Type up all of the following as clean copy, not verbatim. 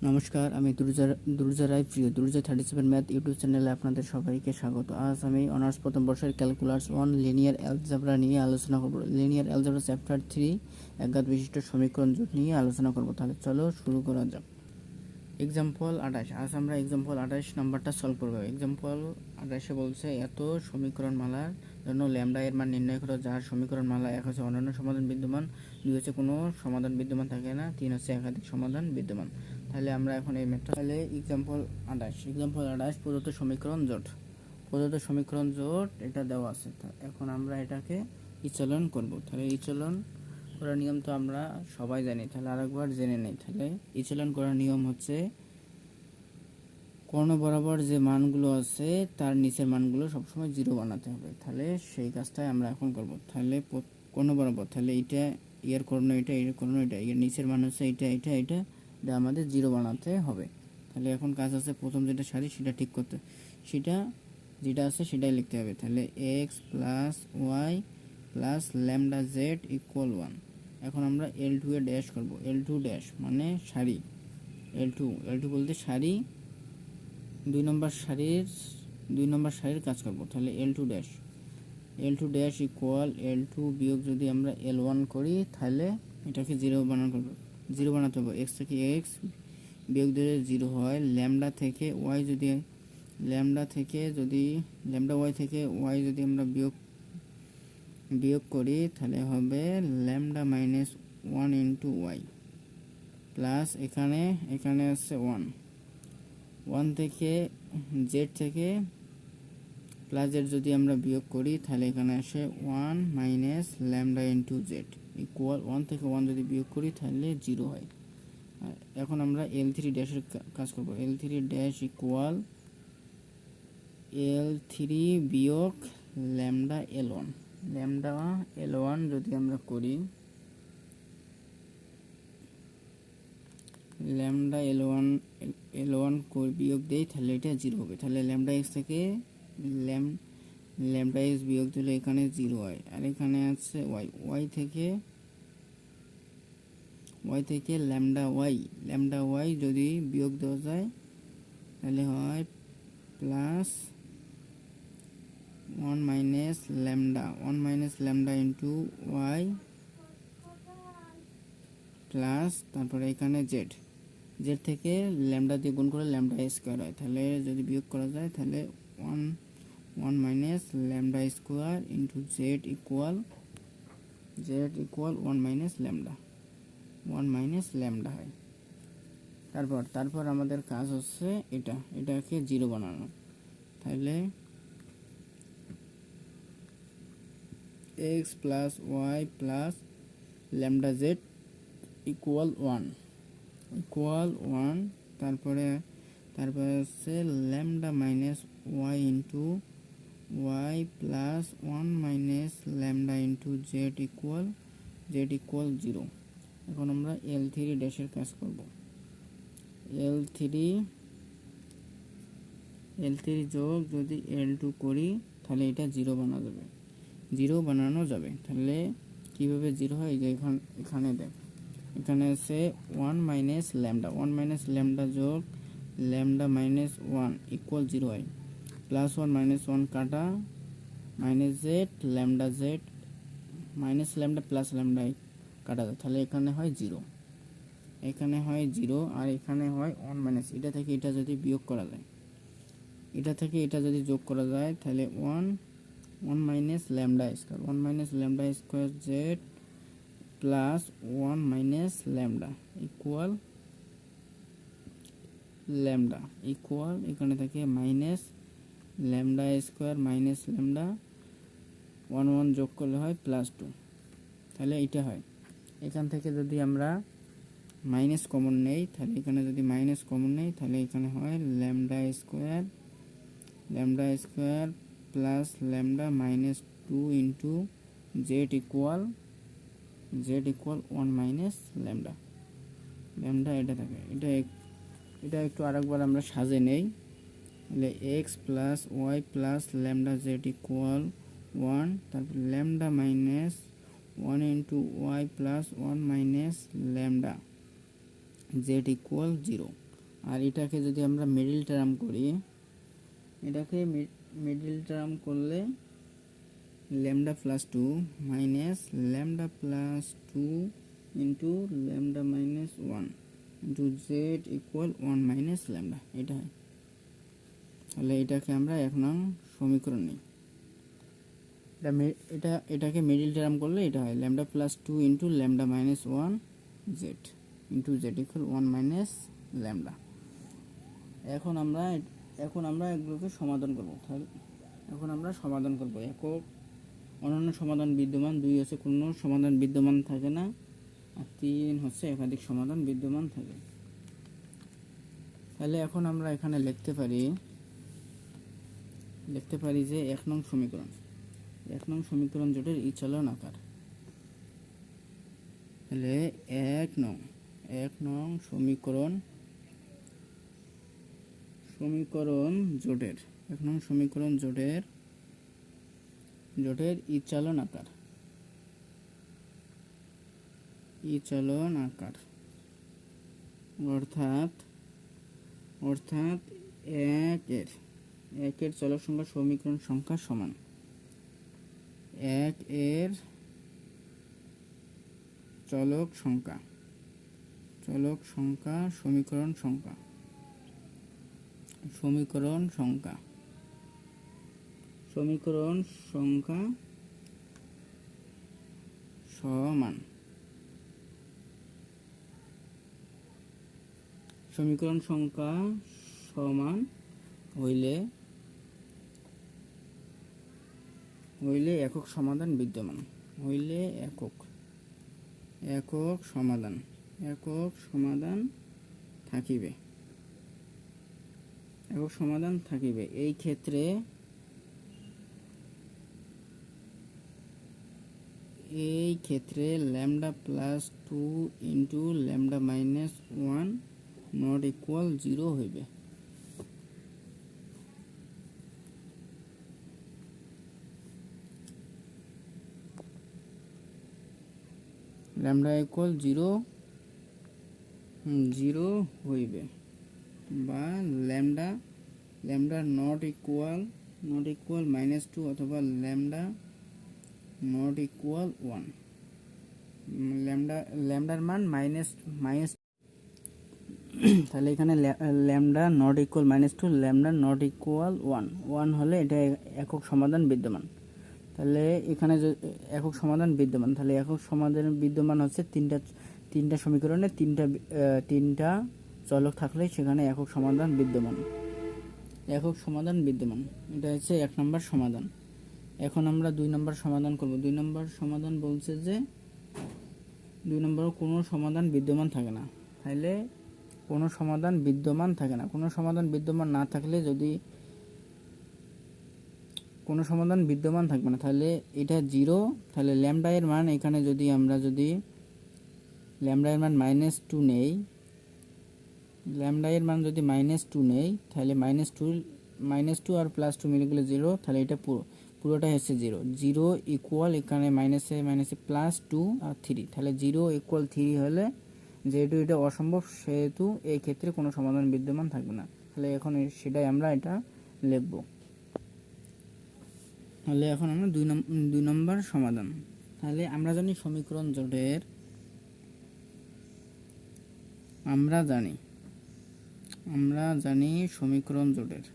নমস্কার, আমি দুর্জয় রায়, প্রিয় দুর্জয় 37 ম্যাথ ইউটিউব চ্যানেলে আপনাদের সবাইকে স্বাগত। আজ আমি অনার্স প্রথম বর্ষের ক্যালকুলাস 1 লিনিয়ার অ্যালজেব্রা নিয়ে আলোচনা করব। লিনিয়ার অ্যালজেব্রা চ্যাপ্টার 3 একঘাত বিশিষ্ট সমীকরণ জোট নিয়ে আলোচনা করব। তাহলে চলো শুরু করা যাক। এক্সাম্পল 28। আজ আমরা এক্সাম্পল 28 নাম্বারটা সলভ করব। এক্সাম্পল 28 বলছে এত সমীকরণ মালার জন্য ল্যামডা এর মান নির্ণয় করো যার সমীকরণ মালা 1 হচ্ছে অনন্য সমাধান বিদ্যমান, 2 হচ্ছে কোনো সমাধান বিদ্যমান থাকে না, 3 হচ্ছে একাধিক সমাধান বিদ্যমান। তাহলে আমরা এখন এই ম্যাথটা তাহলে এক্সাম্পল 28 প্রদত্ত সমীকরণ জোট এটা দেওয়া আছে। এখন আমরা এটাকে ইচলন করব। তাহলে ইচলন করার নিয়ম তো আমরা সবাই জানি, তাহলে আরেকবার জেনে নেই। তাহলে ইচলন করার নিয়ম হচ্ছে কর্ণ বরাবর যে মানগুলো আছে তার নিচের মানগুলো সবসময় 0 বানাতে হবে। তাহলে সেই কাজটাই আমরা এখন করব। তাহলে কর্ণ বরাবর, তাহলে এটা এর কর্ণ এটা, এর কর্ণ এটা, এর নিচের মান হচ্ছে এটা আমাদের 0 বানাতে হবে। তাহলে এখন কাজ আছে প্রথম যেটা সারি সেটা ঠিক করতে, সেটা যেটা আছে সেটাই লিখতে হবে। তাহলে x plus Y plus lambda Z equal 1। এখন আমরা L2 এ ড্যাশ করব। L2 ড্যাশ মানে সারি, L2 বলতে সারি, দুই নম্বর সারির কাজ করব। তাহলে L2 ড্যাশ ইকুয়াল L2 বিয়োগ যদি আমরা L1 করি তাহলে এটাকে 0 বানাতে হবে। x থেকে x বিয়োগ দিলে 0 হয়। ল্যামডা ওয়াই থেকে ওয়াই যদি আমরা বিয়োগ করি তাহলে হবে lambda minus 1 into Y plus এখানে আছে 1 থেকে জেড থেকে প্লাস জেড যদি আমরা বিয়োগ করি তাহলে এখানে আসে 1 minus lambda into Z equal 1 থেকে 1 যদি বিয়োগ করি তাহলে 0 হয়। এখন আমরা L3 ড্যাশের কাজ করব। L3 ড্যাশ ইকুয়াল L3 বিয়োগ ল্যামডা L1 যদি আমরা করি, ল্যামডা L1 বিয়োগ দেই তাহলে এটা 0 হবে। তাহলে ল্যামডা x থেকে ল্যামডা x বিয়োগ দিলে এখানে 0 হয়। আর এখানে আছে ওয়াই থেকে ল্যামডা ওয়াই যদি বিয়োগ দেওয়া যায় তাহলে হয় plus 1 minus lambda into Y plus তারপরে এখানে জেড থেকে ল্যামডা দিয়ে গুণ করে ল্যামডা স্কোয়ার হয়। তাহলে যদি বিয়োগ করা যায় তাহলে 1 minus lambda square into Z equal 1 minus lambda হয়। তারপর আমাদের কাজ হচ্ছে এটাকে 0 বানানো। তাহলে x plus Y plus lambda Z equal 1 তারপরে হচ্ছে lambda minus Y into Y plus 1 minus lambda into Z equal 0। এখন আমরা L3 ড্যাশের কাজ করব। L3 যোগ যদি L2 করি তাহলে এটা 0 বানানো যাবে। তাহলে কিভাবে 0 হয়, যে এখানে দেখ, এখানে আছে 1 মাইনাস ল্যামডা যোগ ল্যামডা মাইনাস 1 ইকুয়াল 0 হয়। প্লাস 1 মাইনাস 1 কাটা minus Z minus lambda plus lambda কাটা যায়। তাহলে এখানে হয় 0 আর এখানে হয় 1 মাইনাস এটা থেকে এটা যদি বিয়োগ করা যায়, এটা থেকে এটা যদি যোগ করা যায় তাহলে 1 minus lambda square Z plus 1 minus lambda equal এখানে থেকে minus lambda square minus lambda 1 যোগ করলে হয় প্লাস 2। তাহলে এটা হয়। এখান থেকে যদি আমরা মাইনাস কমন নেই তাহলে এখানে যদি মাইনাস কমন নেই তাহলে এখানে হয় lambda square plus lambda minus 2 into Z equal 1 minus lambda এটা থাকে। এটা একটু আরেকবার আমরা সাজে নেই। তাহলে x plus Y plus lambda Z equal 1, তারপর lambda minus 1 into Y plus 1 minus lambda Z equal 0। আর এটাকে যদি আমরা মিডল টার্ম করি, এটাকে মিডল টার্ম করলে lambda plus 2 minus lambda plus 2 into lambda minus 1 into Z equal 1 minus lambda, এটা হয়। তাহলে এটাকে আমরা 1 নং সমীকরণ নিই। এটাকে মিডল টার্ম করলে এটা হয় lambda plus 2 into lambda minus 1 Z into Z equal 1 minus lambda. এখন আমরা এগুলোকে সমাধান করব। তাহলে এখন আমরা সমাধান করব। একক অনন্য সমাধান বিদ্যমান, 2 হচ্ছে কোনো সমাধান বিদ্যমান থাকে না, আর 3 হচ্ছে একাধিক সমাধান বিদ্যমান থাকে। তাহলে এখন আমরা এখানে লিখতে পারি যে 1 নং সমীকরণ জোটের ইচলন আকার। তাহলে 1 নং সমীকরণ জোটের 1 নং সমীকরণ জোটের ইচলন আকার অর্থাৎ 1 এর চলক সংখ্যা সমীকরণ সংখ্যা সমান 1 এর চলক সংখ্যা সমীকরণ সংখ্যা সমান সমীকরণ সংখ্যা সমান হইলে একক সমাধান বিদ্যমান, একক সমাধান থাকিবে। এই ক্ষেত্রে lambda plus 2 into lambda minus 1 not equal 0 হইবে। ল্যামডা ইকুয়াল 0 হইবে, বা ল্যামডা নট ইকুয়াল -2 অথবা ল্যামডা নট ইকুয়াল 1। ল্যামডার মান মাইনাস তাহলে এখানে lambda not equal -2, lambda not equal 1 হলে এটা একক সমাধান বিদ্যমান। তাহলে এখানে একক সমাধান বিদ্যমান, তাহলে একক সমাধান বিদ্যমান হচ্ছে তিনটা সমীকরণে তিনটা চলক থাকলে সেখানে একক সমাধান বিদ্যমান। এটা হচ্ছে 1 নম্বর সমাধান। এখন আমরা 2 নম্বর সমাধান করব। 2 নম্বর সমাধান বলছে যে 2 নম্বর কোনো সমাধান বিদ্যমান থাকে না। তাহলে কোনো সমাধান বিদ্যমান না থাকলে যদি কোনো সমাধান বিদ্যমান থাকবে না, তাহলে এটা 0। তাহলে ল্যামডা এর মান এখানে যদি ল্যামডা এর মান -2 নেই, তাহলে -2 আর +2 মিলে গেলে 0, তাহলে এটা পুরোটাই হচ্ছে 0 ইকুয়াল এখানে মাইনাসে +2 আর 3, তাহলে 0 ইকুয়াল 3 হলে যেহেতু এটা অসম্ভব সেহেতু এই ক্ষেত্রে কোনো সমাধান বিদ্যমান থাকবে না। তাহলে এখন সেটাই আমরা এটা লিখব। তাহলে এখন আমরা 2 নম্বর সমাধান। তাহলে আমরা জানি সমীকরণ জোটের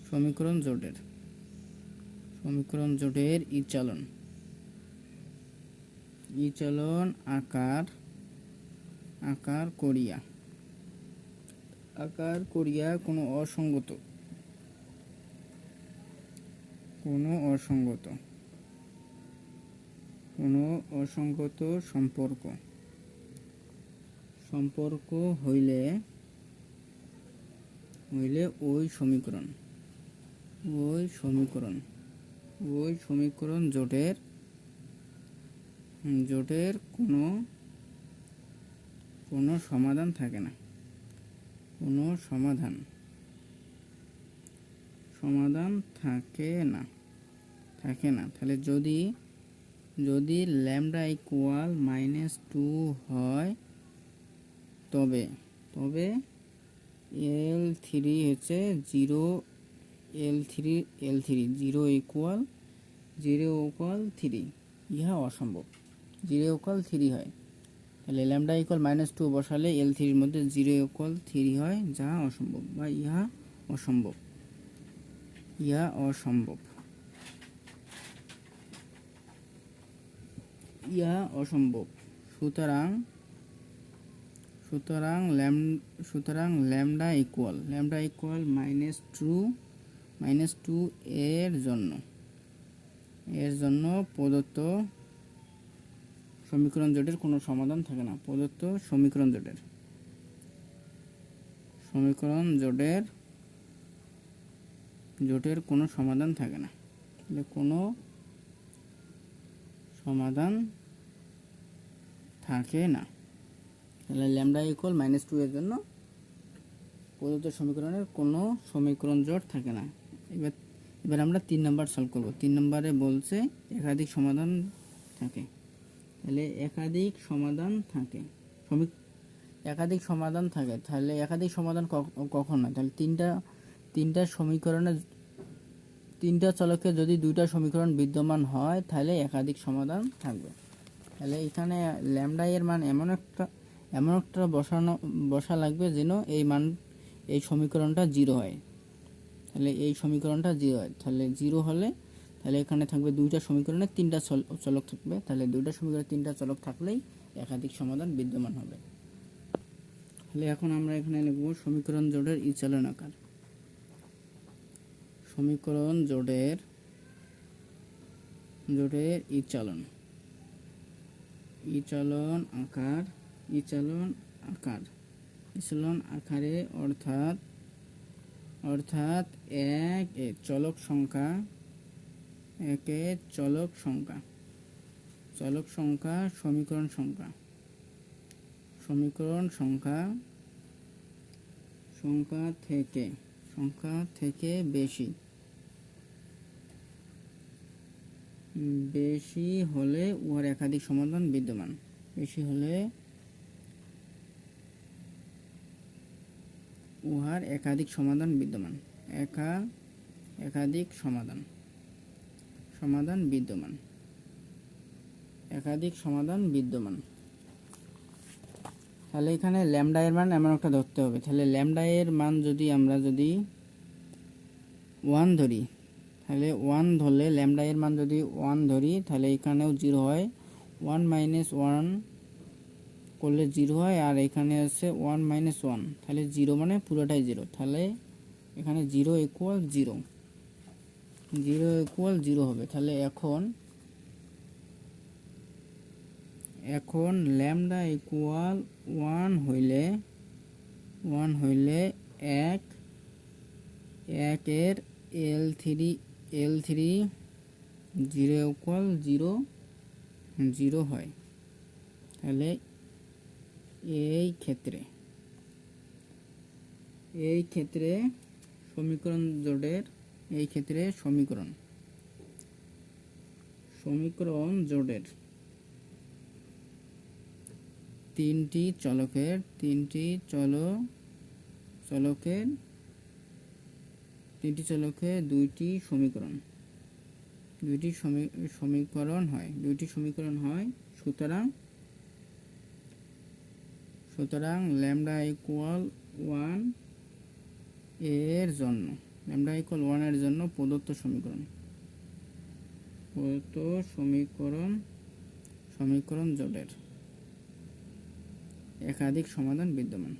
সমীকরণ জোটের ইচলন আকার করিয়া কোনো অসঙ্গত সম্পর্ক হইলে ওই সমীকরণ জোটের কোনো সমাধান থাকে না, থাকে না। তাহলে যদি ল্যামডা ইকুয়াল -2 হয় তবে তবে L3 হচ্ছে 0, L3 0 ইকুয়াল 3, ইহা অসম্ভব। 0 ইকুয়াল 3 হয়, তাহলে ল্যামডা ইকুয়াল -2 বসালে L3 মধ্যে 0 ইকুয়াল 3 হয়, যা অসম্ভব বা ইহা অসম্ভব, ইহা অসম্ভব, ইহা অসম্ভব। সুতরাং ল্যামডা ইকুয়াল -2 এর জন্য প্রদত্ত সমীকরণ জোটের কোনো সমাধান থাকে না। প্রদত্ত সমীকরণ জোটের কোনো সমাধান থাকে না, তাহলে কোনো সমাধান থাকে না। তাহলে ল্যামডা ইকুয়াল -2 এর জন্য প্রদত্ত সমীকরণের কোনো সমীকরণ জোট থাকে না। এবার আমরা 3 নাম্বার সলভ করব। 3 নম্বরে বলছে একাধিক সমাধান থাকে, তাহলে একাধিক সমাধান থাকে, তাহলে একাধিক সমাধান কখন হয়? তাহলে তিনটা সমীকরণের 3টা চলকে যদি 2টা সমীকরণ বিদ্যমান হয় তাহলে একাধিক সমাধান থাকবে। তাহলে এখানে ল্যামডা এর মান এমন একটা বসা লাগবে যেন এই সমীকরণটা 0 হয়। তাহলে এই সমীকরণটা 0 হয়, তাহলে 0 হলে তাহলে এখানে থাকবে 2টা সমীকরণে 3টা চলক থাকবে, তাহলে 2টা সমীকরণে 3টা চলক থাকলেই একাধিক সমাধান বিদ্যমান হবে। তাহলে এখন আমরা এখানে লিখব সমীকরণ জোটের ইচলন আকার। সমীকরণ জোটের ইচলন আকারে অর্থাৎ একে চলক সংখ্যা সমীকরণ সংখ্যা থেকে বেশি হলে উহার একাধিক সমাধান বিদ্যমান। একাধিক সমাধান বিদ্যমান। তাহলে এখানে ল্যামডা এর মান এমন একটা ধরতে হবে। তাহলে ল্যামডা এর মান যদি আমরা 1 ধরি, তাহলে 1 ধরলে ল্যামডা এর মান যদি 1 ধরি তাহলে এখানেও 0 হয়, 1 - 1 করলে 0 হয়, আর এখানে আছে 1 - 1, তাহলে 0 মানে পুরোটাই 0, তাহলে এখানে 0 ইকুয়াল 0 হবে। তাহলে এখন ল্যামডা ইকুয়াল 1 হইলে 1 এর L3 0 ইকুয়াল 0 হয়। তাহলে এই ক্ষেত্রে সমীকরণ জোটের তিনটি চলকের দুইটি সমীকরণ হয়। সুতরাং ল্যামডা ইকুয়াল 1 এর জন্য প্রদত্ত সমীকরণ জোটের একাধিক সমাধান বিদ্যমান।